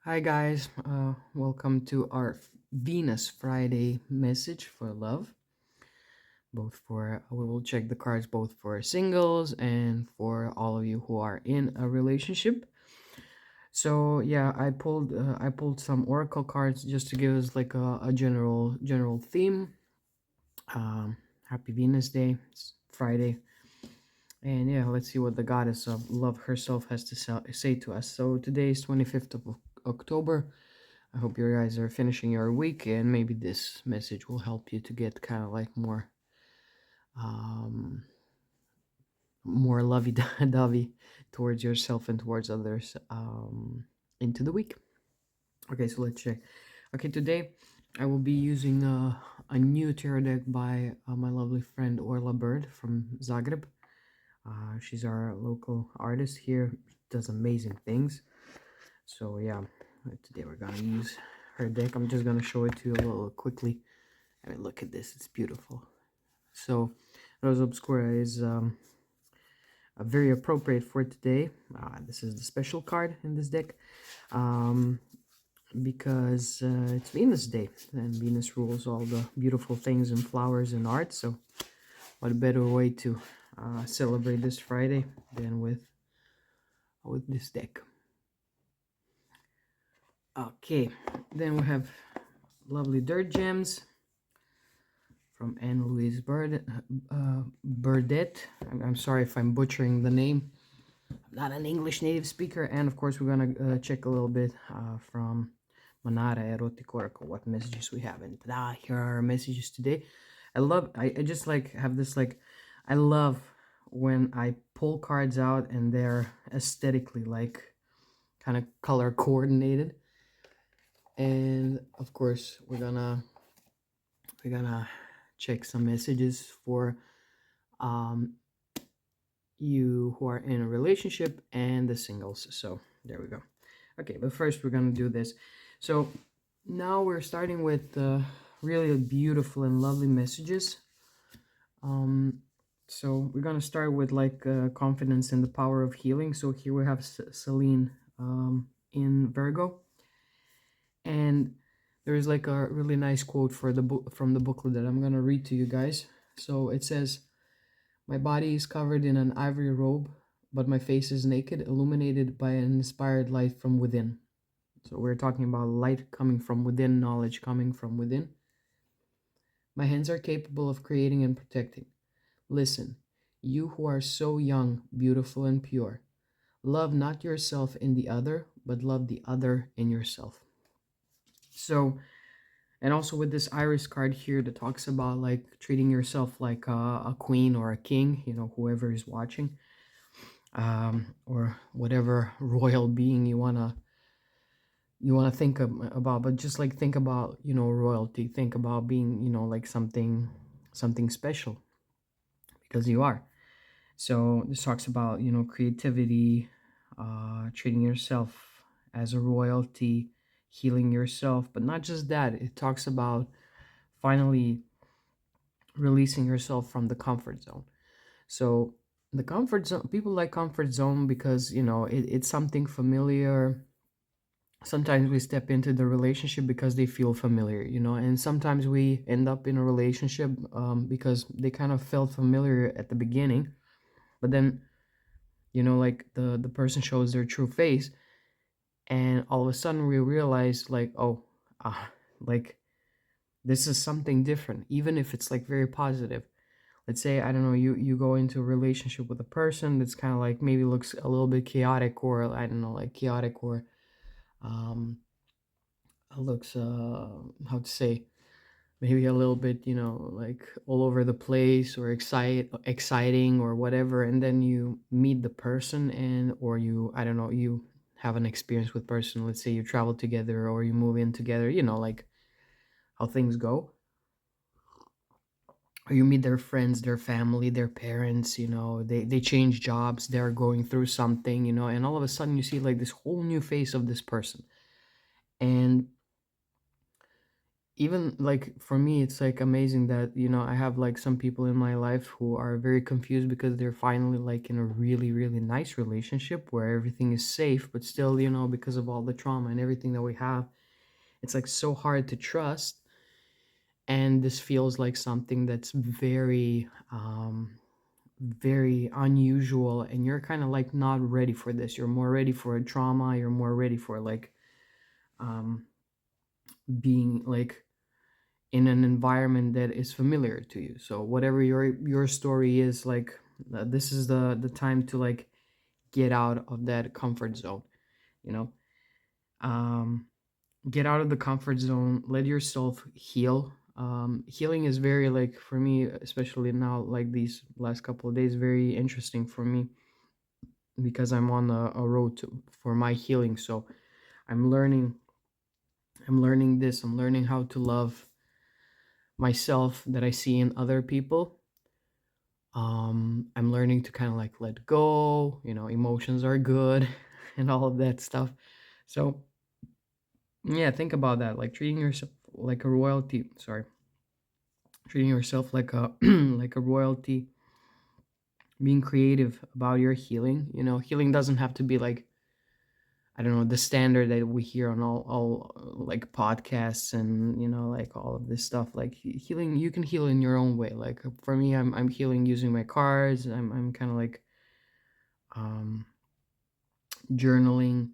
Hi guys, welcome to our Venus Friday message for love. Both for we will check the cards both for singles and for all of you who are in a relationship. So yeah, I pulled some oracle cards just to give us like a general theme. Happy Venus Day, it's Friday, and yeah, let's see what the goddess of love herself has to say to us. So today is 25th of October. I hope you guys are finishing your week, and maybe this message will help you to get kind of like um, more lovey-dovey towards yourself and towards others into the week. Okay, so let's check. Okay, today I will be using a new tarot deck by my lovely friend Orla Bird from Zagreb. She's our local artist here, does amazing things. So yeah, today we're gonna use her deck. I'm just gonna show it to you a little quickly. I mean, look at this, it's beautiful. So, Rosa Obscura is very appropriate for today. This is the special card in this deck um, because it's Venus Day, and Venus rules all the beautiful things and flowers and art. So, what a better way to celebrate this Friday than with this deck. Okay, then we have lovely dirt gems from Anne Louise Burdett. I'm sorry if I'm butchering the name. I'm not an English native speaker. And of course, we're going to check a little bit from Manara Erotic Oracle, what messages we have. And here are our messages today. I just like have this like, I love when I pull cards out and they're aesthetically like kind of color coordinated. And of course, we're gonna check some messages for um, you who are in a relationship and the singles. So there we go. Okay, but first we're gonna do this. So now we're starting with really beautiful and lovely messages. Um, so we're gonna start with like confidence in the power of healing. So here we have Celine in Virgo, and there's like a really nice quote for the book from the booklet that I'm gonna read to you guys. So it says, "My body is covered in an ivory robe, but my face is naked, illuminated by an inspired light from within." So we're talking about light coming from within, knowledge coming from within. "My hands are capable of creating and protecting. Listen, you who are so young, beautiful, and pure, love not yourself in the other, but love the other in yourself." So, and also with this iris card here that talks about like treating yourself like a queen or a king, whoever is watching, or whatever royal being you wanna think about, but just like think about royalty, think about being like something special, because you are. So this talks about creativity, treating yourself as a royalty, healing yourself, but not just that. It talks about finally releasing yourself from the comfort zone. So the comfort zone, people like comfort zone because it's something familiar. Sometimes we step into the relationship because they feel familiar, and sometimes we end up in a relationship because they kind of felt familiar at the beginning, but then like the person shows their true face, and all of a sudden we realize like, oh, like this is something different, even if it's like very positive. Let's say, I don't know, you go into a relationship with a person that's kind of like maybe looks a little bit chaotic, or I don't know, like chaotic, or um looks how to say, maybe a little bit like all over the place, or exciting or whatever, and then you meet the person, and or you, I don't know, you have an experience with person. Let's say you travel together or you move in together, like how things go, or you meet their friends, their family, their parents, they change jobs, they're going through something, and all of a sudden you see like this whole new face of this person. And even like for me, it's like amazing that, I have like some people in my life who are very confused because they're finally like in a really, really nice relationship where everything is safe, but still, because of all the trauma and everything that we have, it's like so hard to trust. And this feels like something that's very, very unusual, and you're kind of like not ready for this. You're more ready for a trauma, you're more ready for like, um, being like in an environment that is familiar to you. So whatever your story is, like, this is the time to like get out of that comfort zone, you know. um get out of the comfort zone, let yourself heal. Healing is very, like, for me, especially now, like these last couple of days, very interesting for me because I'm on a road for my healing. So i'm learning I'm learning this. I'm learning how to love myself that I see in other people. I'm learning to kind of like let go, emotions are good and all of that stuff. So yeah, think about that, like treating yourself like a royalty. Sorry, treating yourself like a like a royalty, being creative about your healing. Healing doesn't have to be like, I don't know, the standard that we hear on all like podcasts and, like all of this stuff. Like healing, you can heal in your own way. Like for me, I'm healing using my cards. I'm kind of like, um journaling.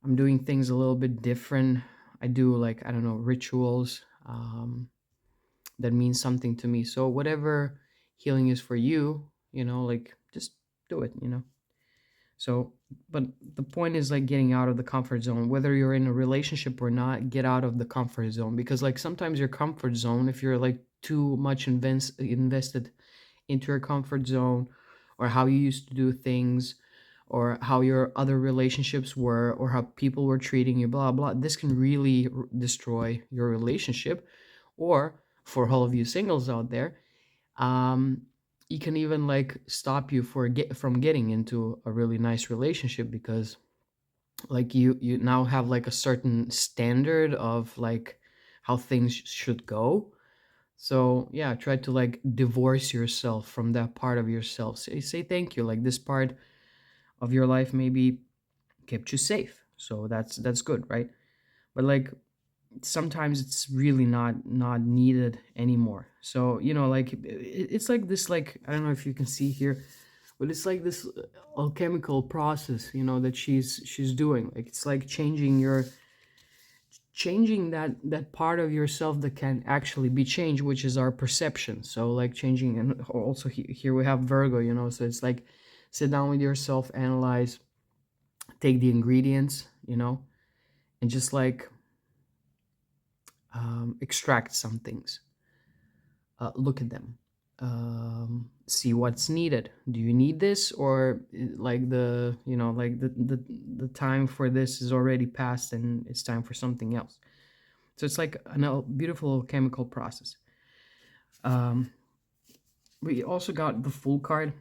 I'm doing things a little bit different. I do, like, I don't know, rituals, that means something to me. So whatever healing is for you, like, just do it. So, but the point is like getting out of the comfort zone, whether you're in a relationship or not. Get out of the comfort zone, because like sometimes your comfort zone, if you're like too much invested into your comfort zone, or how you used to do things, or how your other relationships were, or how people were treating you, blah blah, this can really destroy your relationship. Or for all of you singles out there, um it can even like stop you from getting into a really nice relationship, because like you now have like a certain standard of like how things should go. So yeah, try to like divorce yourself from that part of yourself. Say thank you. Like this part of your life maybe kept you safe. So that's good, right? But like sometimes it's really not needed anymore. So, like it's like this, like, I don't know if you can see here, but it's like this alchemical process, that she's doing. Like it's like changing that part of yourself that can actually be changed, which is our perception. So like changing. And also here we have Virgo, so it's like sit down with yourself, analyze, take the ingredients, and just like, extract some things. Look at them, see what's needed. Do you need this, or like like the time for this is already past and it's time for something else. So it's like a beautiful chemical process. um, we also got the Fool card.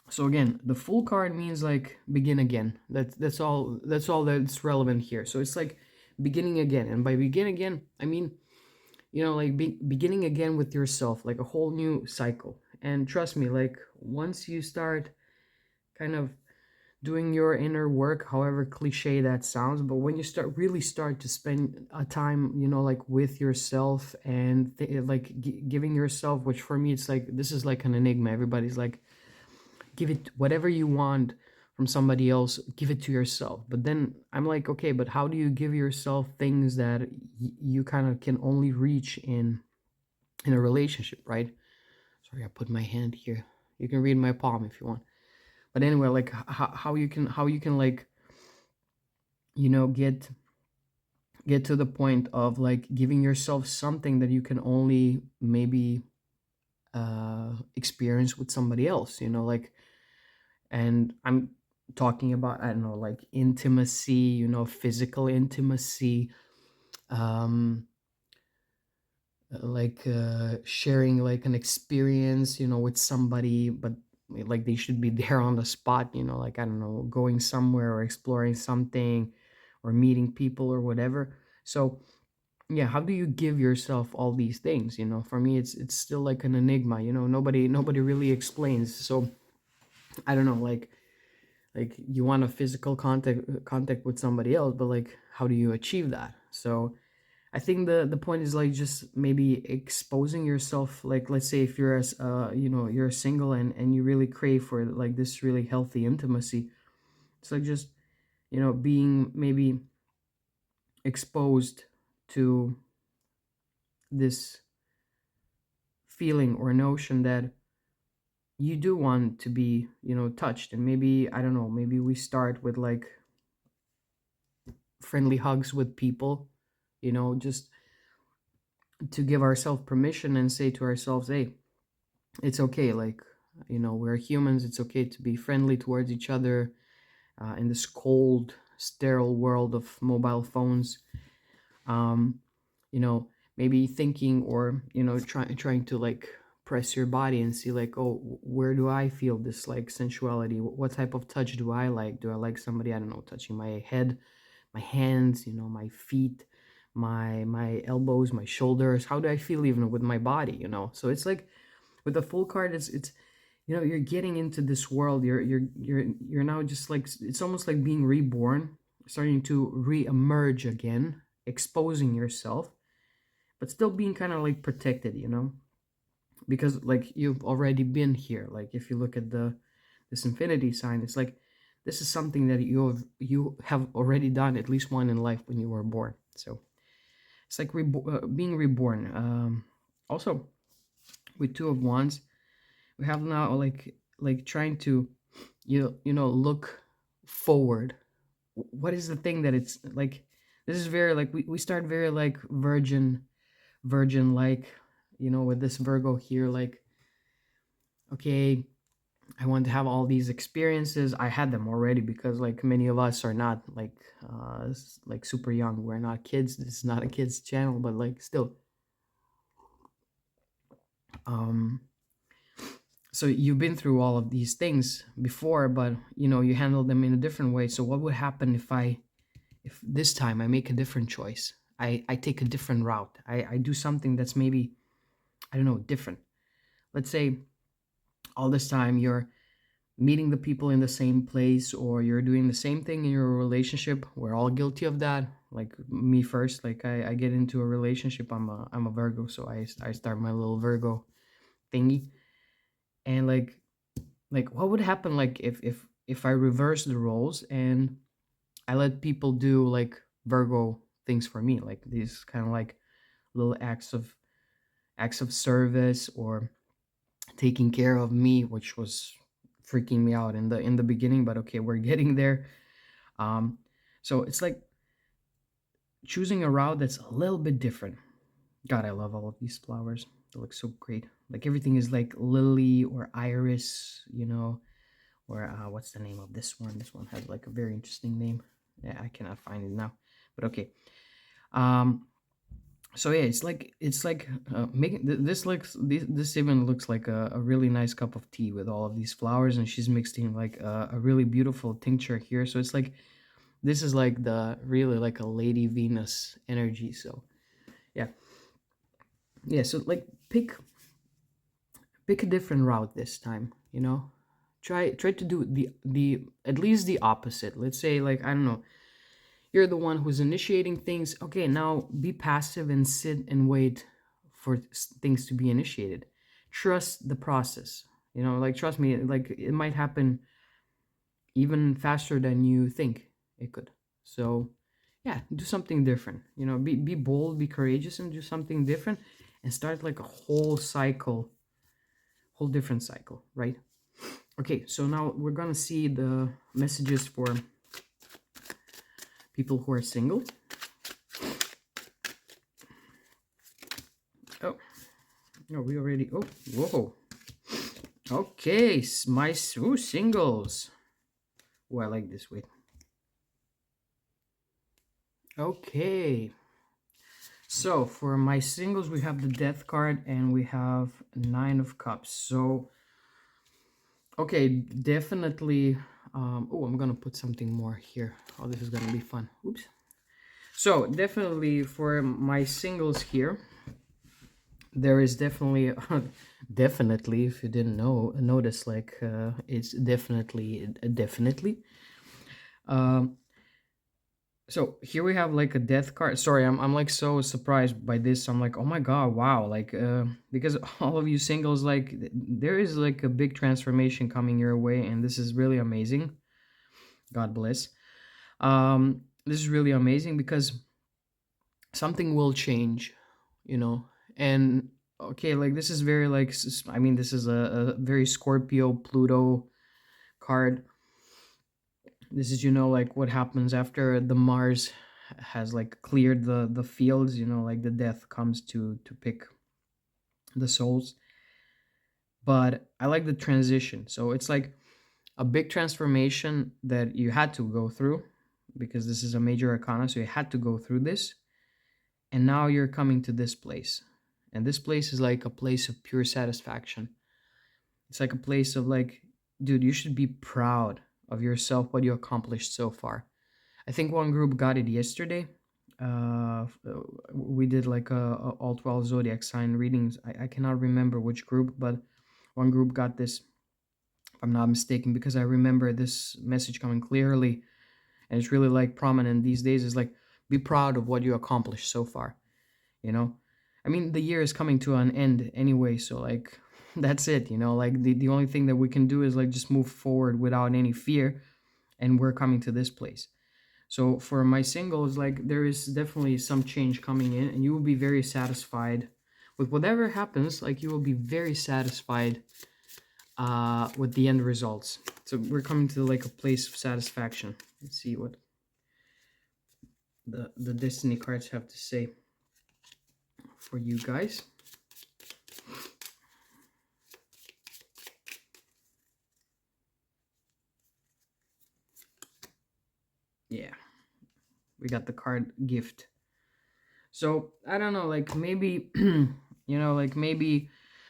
So again, the Fool card means like begin again. That's all that's relevant here. So it's like beginning again, and by begin again I mean, like beginning again with yourself, like a whole new cycle. And trust me, like once you start kind of doing your inner work, however cliche that sounds, but when you start to spend a time, like with yourself, and like giving yourself, which for me it's like this is like an enigma. Everybody's like, give it whatever you want from somebody else, give it to yourself. But then I'm like, okay, but how do you give yourself things that you kind of can only reach in a relationship, right? Sorry, I put my hand here. You can read my palm if you want. But anyway, like how you can like, get to the point of like giving yourself something that you can only maybe experience with somebody else, like. And I'm talking about, I don't know, like intimacy, physical intimacy, um like sharing like an experience, with somebody, but like they should be there on the spot, like, I don't know, going somewhere or exploring something or meeting people or whatever. So yeah, how do you give yourself all these things? For me, it's still like an enigma. Nobody really explains. So I don't know, like you want a physical contact with somebody else, but like how do you achieve that? So I think the point is like just maybe exposing yourself. Like, let's say if you're as you're single, and you really crave for like this really healthy intimacy. It's like just being maybe exposed to this feeling or notion that you do want to be touched. And maybe, I don't know, maybe we start with like friendly hugs with people, just to give ourselves permission and say to ourselves, hey, it's okay. Like, we're humans. It's okay to be friendly towards each other, in this cold, sterile world of mobile phones. um you know Maybe thinking, or trying to like press your body and see like, oh, where do I feel this like sensuality? What type of touch do I like? Do I like somebody, I don't know, touching my head, my hands, my feet, my elbows, my shoulders? How do I feel even with my body? So it's like with the full card, it's you're getting into this world. You're now just like, it's almost like being reborn, starting to re-emerge again, exposing yourself, but still being kind of like protected, because like you've already been here. Like if you look at this infinity sign, it's like this is something that you have already done at least one in life when you were born. So it's like being reborn. Also, with two of wands, we have now like trying to look forward. What is the thing that it's like? This is very like, we start very like virgin like, with this Virgo here, like, okay, I want to have all these experiences. I had them already, because like many of us are not like like super young. We're not kids. This is not a kids channel, but like still, um so you've been through all of these things before, but you handle them in a different way. So what would happen if this time I make a different choice? I take a different route. I do something that's maybe, I don't know, different. Let's say all this time you're meeting the people in the same place, or you're doing the same thing in your relationship. We're all guilty of that. Like me first, like I get into a relationship. I'm a Virgo, so I start my little Virgo thingy. And like what would happen like if I reverse the roles, and I let people do like Virgo things for me, like these kind of like little acts of service, or taking care of me, which was freaking me out in the beginning, but okay, we're getting there. um so it's like choosing a route that's a little bit different. God, I love all of these flowers. They look so great. Like everything is like lily or iris, or what's the name of this one? This one has like a very interesting name. Yeah, I cannot find it now, but okay. um so yeah, it's like making this even looks like a really nice cup of tea with all of these flowers, and she's mixing like a really beautiful tincture here. So it's like this is like the really like a lady Venus energy. So yeah, yeah. So like pick a different route this time. Try to do the at least the opposite. Let's say like, I don't know, you're the one who's initiating things. Okay, now be passive and sit and wait for things to be initiated. Trust the process. Like trust me, like it might happen even faster than you think it could. So, yeah, do something different. Be bold, be courageous, and do something different, and start like a whole different cycle, right? Okay, so now we're gonna see the messages for people who are single. Oh, no, we already. Oh, whoa. Okay, my singles. Oh, I like this. Wait. Okay. So for my singles, we have the Death card, and we have Nine of Cups. So, okay, definitely. Oh, I'm gonna put something more here. Oh, this is gonna be fun. Oops. So definitely for my singles here, there is definitely definitely, if you didn't notice, like it's definitely. um so here we have like a death card. Sorry, I'm like so surprised by this. I'm like, oh my god, wow, like because all of you singles, like there is like a big transformation coming your way, and this is really amazing. God bless. This is really amazing because something will change, you know. And okay, like this is very like I mean, this is a very Scorpio Pluto card. This is, you know, like what happens after the Mars has like cleared the fields, you know, like the death comes to pick the souls. But I like the transition. So it's like a big transformation that you had to go through, because this is a major arcana, so you had to go through this, and now you're coming to this place. And this place is like a place of pure satisfaction. It's like a place of like, dude, you should be proud of yourself, what you accomplished so far. I think one group got it yesterday. We did like a all 12 zodiac sign readings. I cannot remember which group, but one group got this, if I'm not mistaken, because I remember this message coming clearly, and it's really like prominent these days, is like, be proud of what you accomplished so far, you know. I mean, the year is coming to an end anyway, so like that's it, you know. Like the only thing that we can do is like just move forward without any fear, and we're coming to this place. So for my singles, like there is definitely some change coming in, and you will be very satisfied with whatever happens. Like you will be very satisfied with the end results. So we're coming to like a place of satisfaction. Let's see what the destiny cards have to say for you guys. Yeah, we got the card gift. So I don't know, like maybe you know, like maybe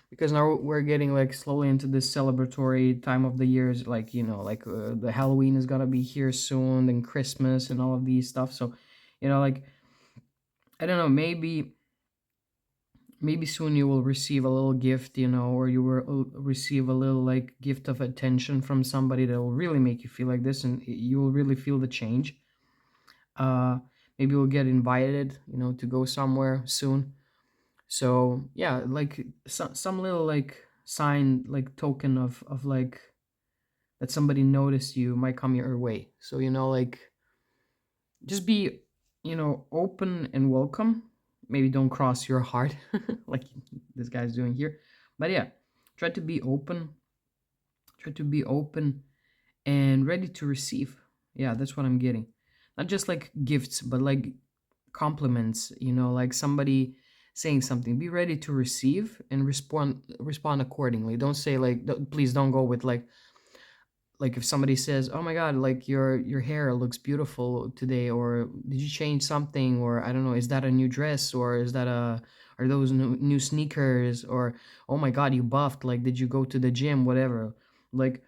because now we're getting like slowly into this celebratory time of the years, like, you know, like the Halloween is gonna be here soon, and Christmas and all of these stuff. So, you know, like I don't know, maybe soon you will receive a little gift, you know, or you will receive a little like gift of attention from somebody that will really make you feel like this, and you will really feel the change. uh Maybe you'll get invited, you know, to go somewhere soon. So yeah, like some little like sign, like token of like that somebody noticed you might come your way. So, you know, like just be, you know, open and welcome. Maybe don't cross your heart like this guy's doing here. But yeah, try to be open. Try to be open and ready to receive. Yeah, that's what I'm getting. Not just like gifts, but like compliments, you know, like somebody saying something. Be ready to receive and respond accordingly. Don't say like please don't go with like if somebody says, "Oh my god, like your hair looks beautiful today," or "Did you change something?" or I don't know, "Is that a new dress?" or "Is that a are those new sneakers?" or "Oh my god, you buffed, like did you go to the gym?" whatever. Like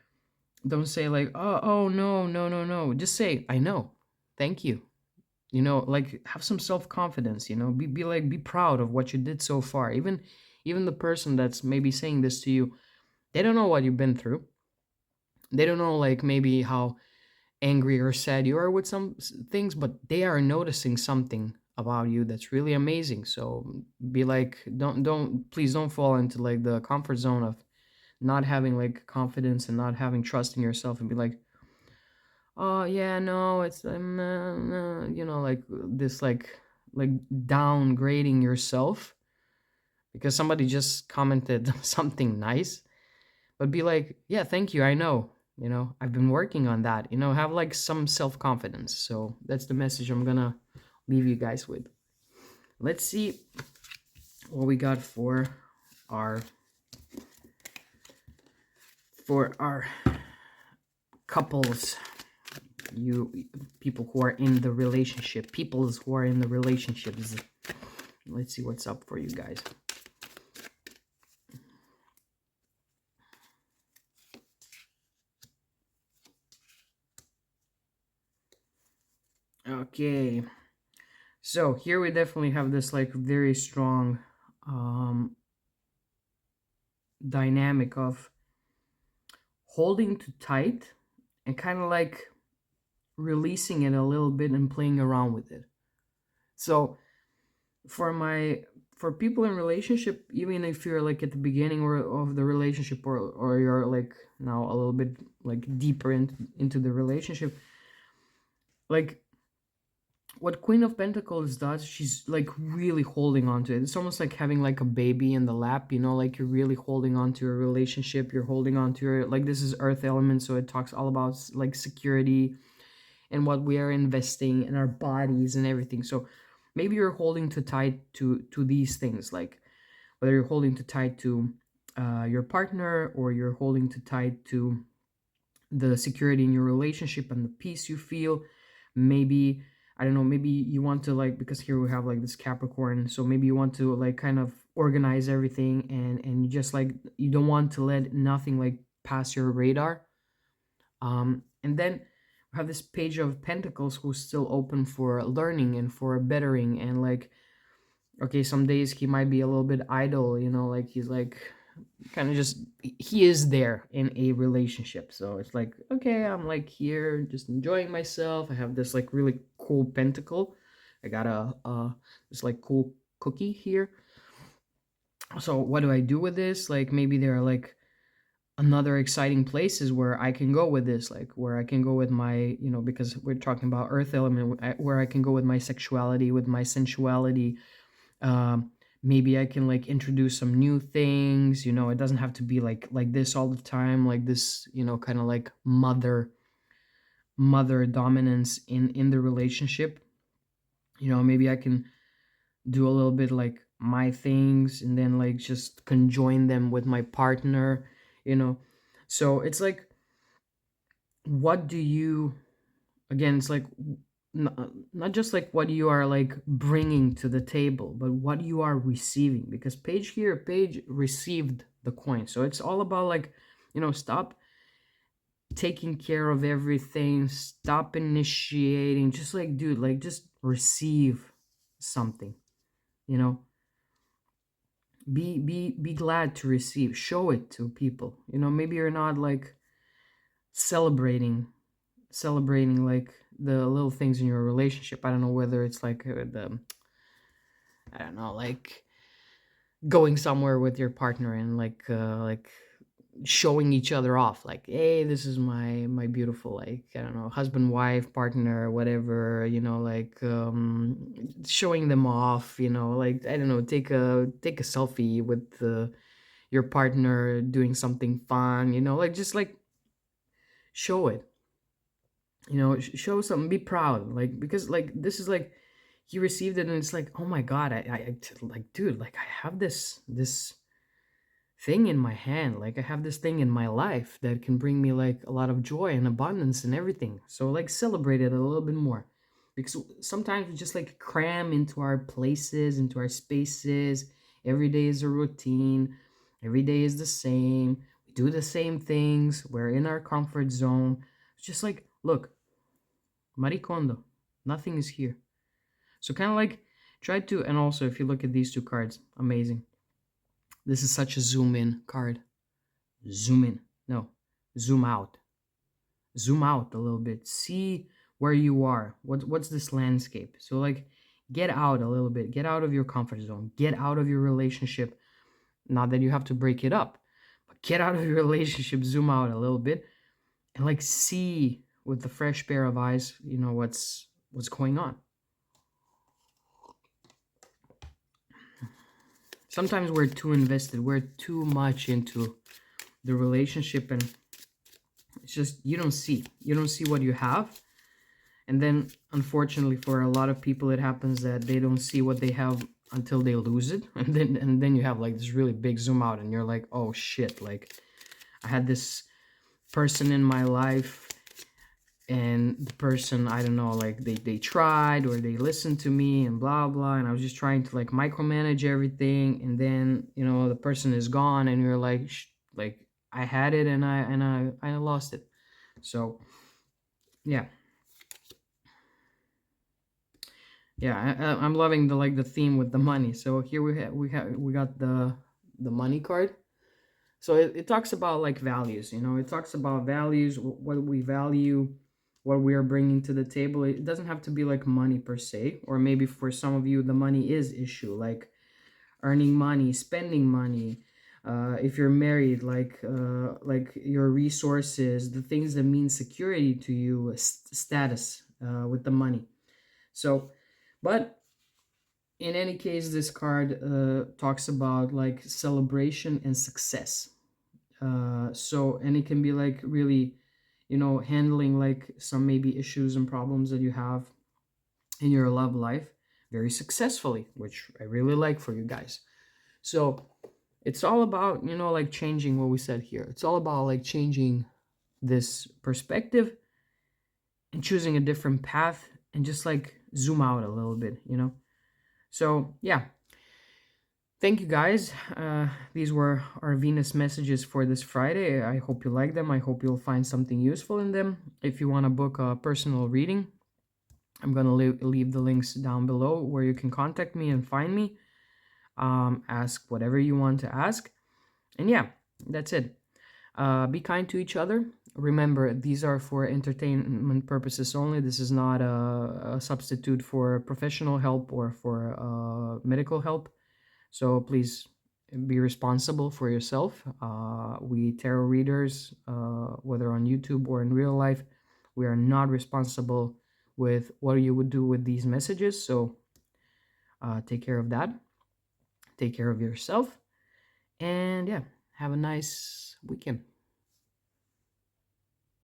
don't say like, "Oh no, no, no, no." Just say, "I know. Thank you." You know, like have some self-confidence, you know. Be like be proud of what you did so far. Even the person that's maybe saying this to you, they don't know what you've been through. They don't know like maybe how angry or sad you are with some things, but they are noticing something about you that's really amazing. So be like, don't please don't fall into like the comfort zone of not having like confidence and not having trust in yourself, and be like, oh yeah, no, it's you know, like this like downgrading yourself because somebody just commented something nice. But be like, yeah, thank you, I know, you know, I've been working on that, you know, have like some self-confidence. So that's the message I'm gonna leave you guys with. Let's see what we got our for our couples, you people who are in the relationship, peoples who are in the relationships. Let's see what's up for you guys. Okay, So here we definitely have this like very strong um, dynamic of holding too tight and kind of like releasing it a little bit and playing around with it. So for my for people in relationship, even if you're like at the beginning or of the relationship, or you're like now a little bit like deeper into the relationship, like what Queen of Pentacles does, she's like really holding on to it. It's almost like having like a baby in the lap, like you're really holding on to a relationship, you're holding on to your, like, this is earth element, so it talks all about like security and what we are investing in our bodies and everything. So maybe you're holding too tight to these things, like whether you're holding too tight to your partner, or you're holding too tight to the security in your relationship and the peace you feel. Maybe, I don't know, maybe you want to, like, because here we have like this Capricorn, so maybe you want to like kind of organize everything, and you just like, you don't want to let nothing like pass your radar. And then we have this Page of Pentacles, who's still open for learning and for bettering, and like, okay, some days he might be a little bit idle, like he's like kind of just, he is there in a relationship. So it's like, okay, I'm like here just enjoying myself. I have this like really cool pentacle. I got this like cool cookie here. So what do I do with this? Like, maybe there are like another exciting places where I can go with this, like where I can go with my, because we're talking about earth element, where I can go with my sexuality, with my sensuality. um Maybe I can like introduce some new things. It doesn't have to be like this all the time, like this, kind of like mother dominance in the relationship. Maybe I can do a little bit like my things, and then like just conjoin them with my partner. you know so it's like, what do you, again, it's like, not just like what you are like bringing to the table, but what you are receiving. Because Page here, Page received the coin, so it's all about like, stop taking care of everything, stop initiating, just like, dude, like just receive something. you know be glad to receive, show it to people. Maybe you're not like celebrating like the little things in your relationship. I don't know whether it's like the, I don't know, like going somewhere with your partner and like showing each other off, like, hey, this is my beautiful, like, I don't know, husband, wife, partner, whatever, like showing them off, like, I don't know, take a selfie with your partner doing something fun, like just like show it. Show something, be proud, like, because like this is like, he received it, and it's like, oh my god, like, dude, like, I have this thing in my hand, like I have this thing in my life that can bring me like a lot of joy and abundance and everything. So like, celebrate it a little bit more, because sometimes we just like cram into our places, into our spaces. Every day is a routine, every day is the same, we do the same things, we're in our comfort zone. It's just like, look, Maricondo, nothing is here. So kind of like, try to, and also if you look at these two cards, amazing. This is such a zoom in card. Zoom in. No, zoom out. Zoom out a little bit. See where you are. What's this landscape? So like, get out a little bit. Get out of your comfort zone. Get out of your relationship. Not that you have to break it up, but get out of your relationship. Zoom out a little bit and like see with the fresh pair of eyes, what's going on. Sometimes we're too invested, we're too much into the relationship, and it's just, you don't see what you have. And then unfortunately for a lot of people, it happens that they don't see what they have until they lose it. And then you have like this really big zoom out, and you're like, oh shit, like I had this person in my life, and the person, I don't know, like they tried, or they listened to me and blah blah, and I was just trying to like micromanage everything, and then the person is gone, and you're like, like, I had it, and I lost it. So yeah. Yeah, I'm loving the like the theme with the money. So here we got the money card. So it talks about like values. It talks about values, what we value, what we are bringing to the table. It doesn't have to be like money per se, or maybe for some of you the money is issue, like earning money, spending money. If you're married, like your resources, the things that mean security to you, status with the money. So, but in any case, this card talks about like celebration and success. So, and it can be like really, handling like some maybe issues and problems that you have in your love life very successfully, which I really like for you guys. So, it's all about, like changing what we said here. It's all about like changing this perspective and choosing a different path and just like zoom out a little bit. So, yeah, thank you guys. These were our Venus messages for this Friday. I hope you like them. I hope you'll find something useful in them. If you want to book a personal reading, I'm going to leave the links down below where you can contact me and find me. Ask whatever you want to ask. And yeah, that's it. Be kind to each other. Remember, these are for entertainment purposes only. This is not a substitute for professional help or for medical help. So please be responsible for yourself. We tarot readers, whether on YouTube or in real life, we are not responsible with what you would do with these messages. So take care of that. Take care of yourself. And yeah, have a nice weekend.